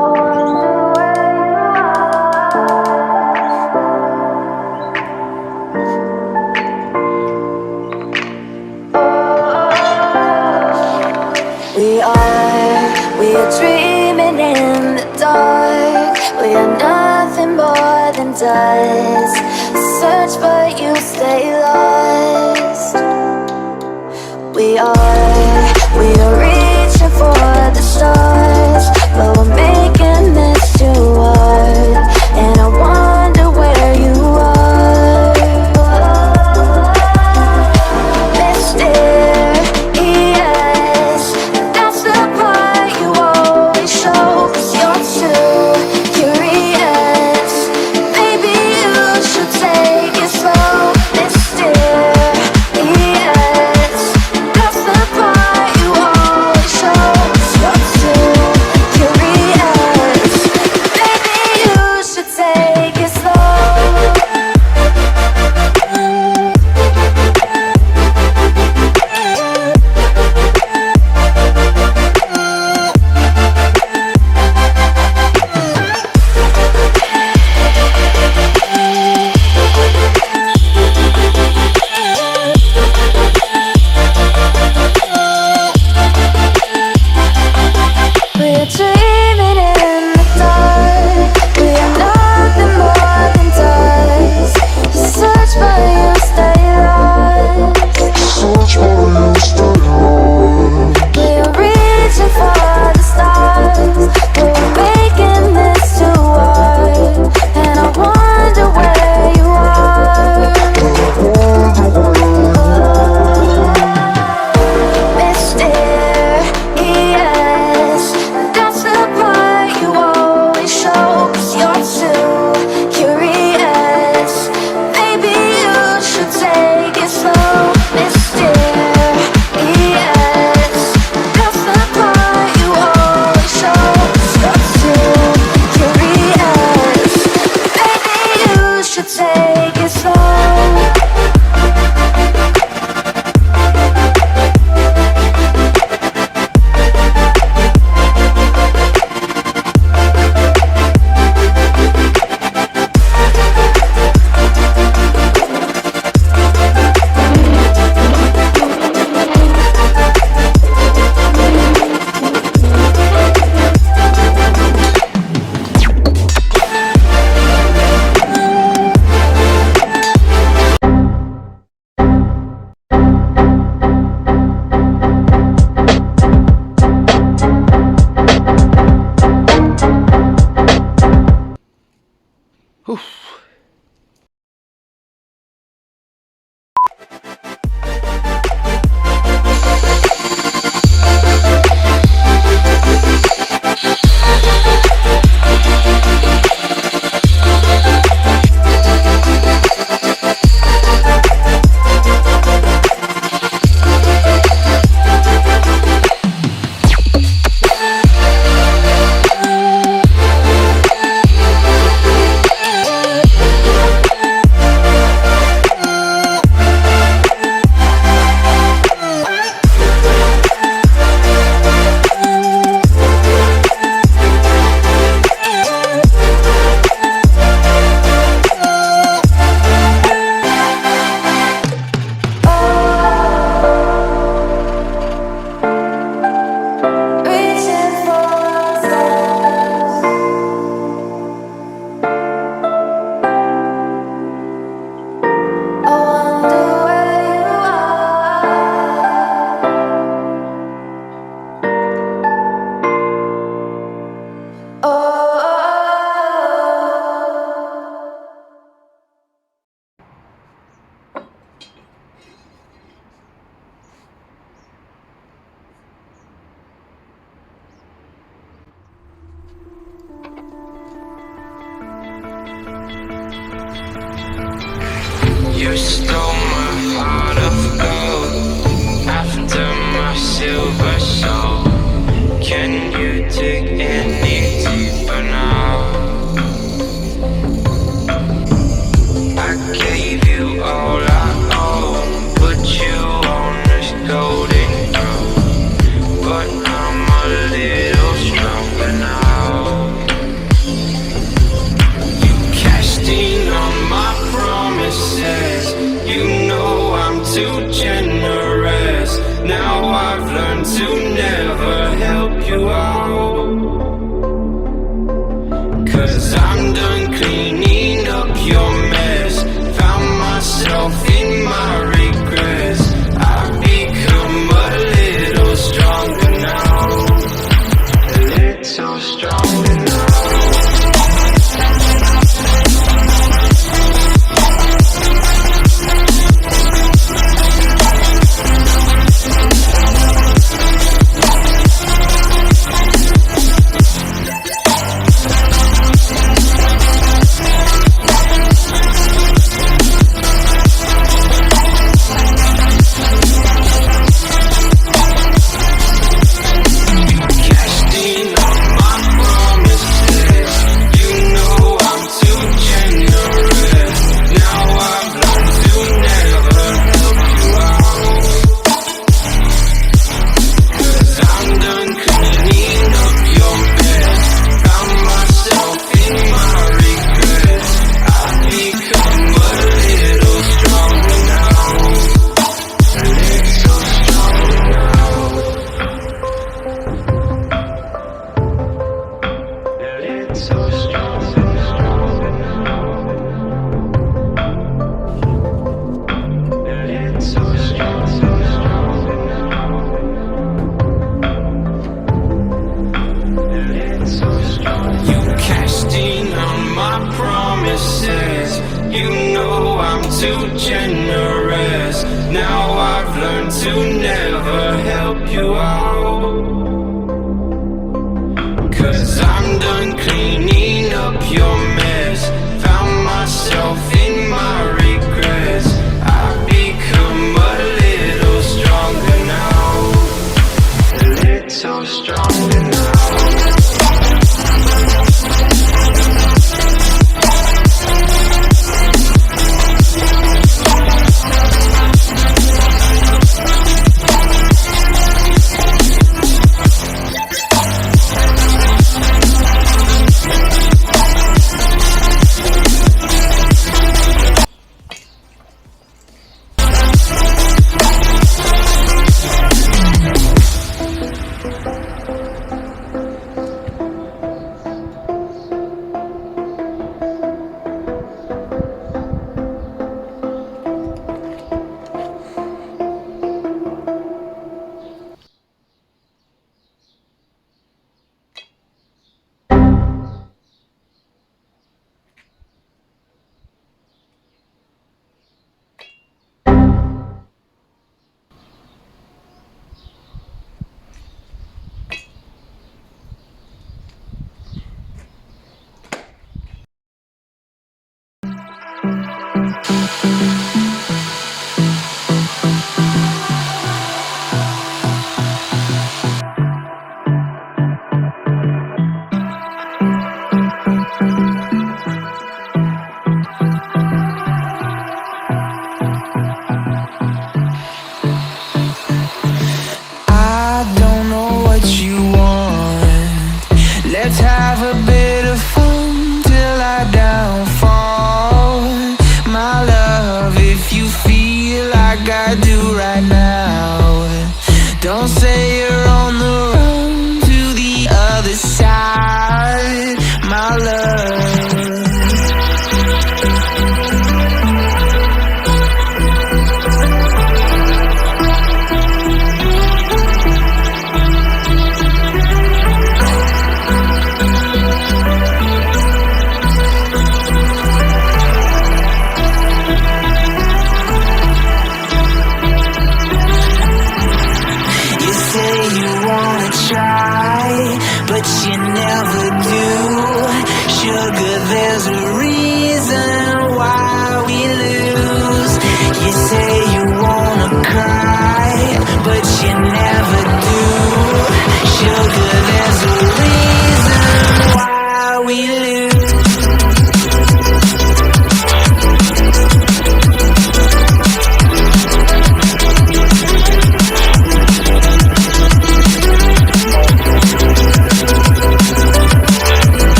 We are dreaming in the dark. We are nothing more than dust. Search but you stay lost. We are reaching for the stars, but we're making this too hard. And I wonder where you are. Mysterious, that's the part you always show. 'Cause you're too curious. Maybe you should take it slow. Mysterious, that's the part you always show. 'Cause you're too curious. Maybe you should take it slow. We're dreaming in the dark. We are nothing more than dust. You search but you stay lost. We are reaching for the stars, but we're making this too hard. And I wonder where you are. Mysterious, that's the part you always show. 'Cause you're too curious. Maybe you should take it slow. Mysterious, that's the part you always show. 'Cause you're too curious. Maybe you should take it slow. Reaching for the stars. I wonder where you are. Oh. You stole my heart of gold after my silver soul. Can you dig any deeper now? I gave you all I own, put you on this golden throne, but I'm a little stronger now. you out. 'Cause I'm done cleaning up your mess. Found myself in my regrets. I've become a little stronger now. A little stronger now. Too generous. Now I've learned to never help you out. 'Cause I'm done cleaning up your mess. Found myself in my regrets. I've become a little stronger now. A little stronger now.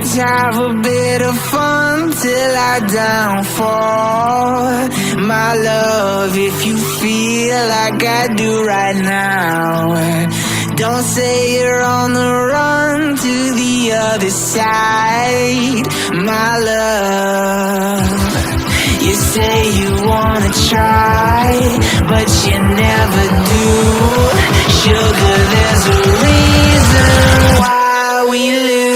Let's have a bit of fun till I downfall. My love, if you feel like I do right now, don't say you're on the run to the other side. My love, you say you wanna try, but you never do. Sugar, there's a reason why we lose.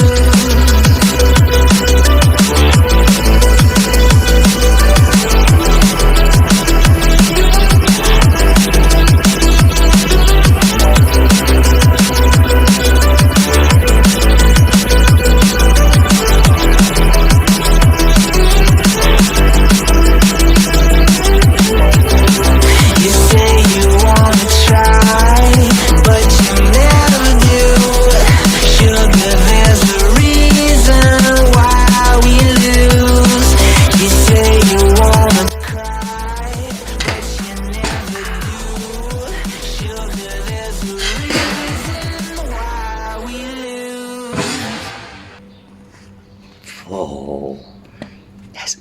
You say you wanna try, but you never do. Sugar, there's a reason why we lose. You say you wanna cry, but you never do. Sugar, there's a reason why we lose. Oh, that's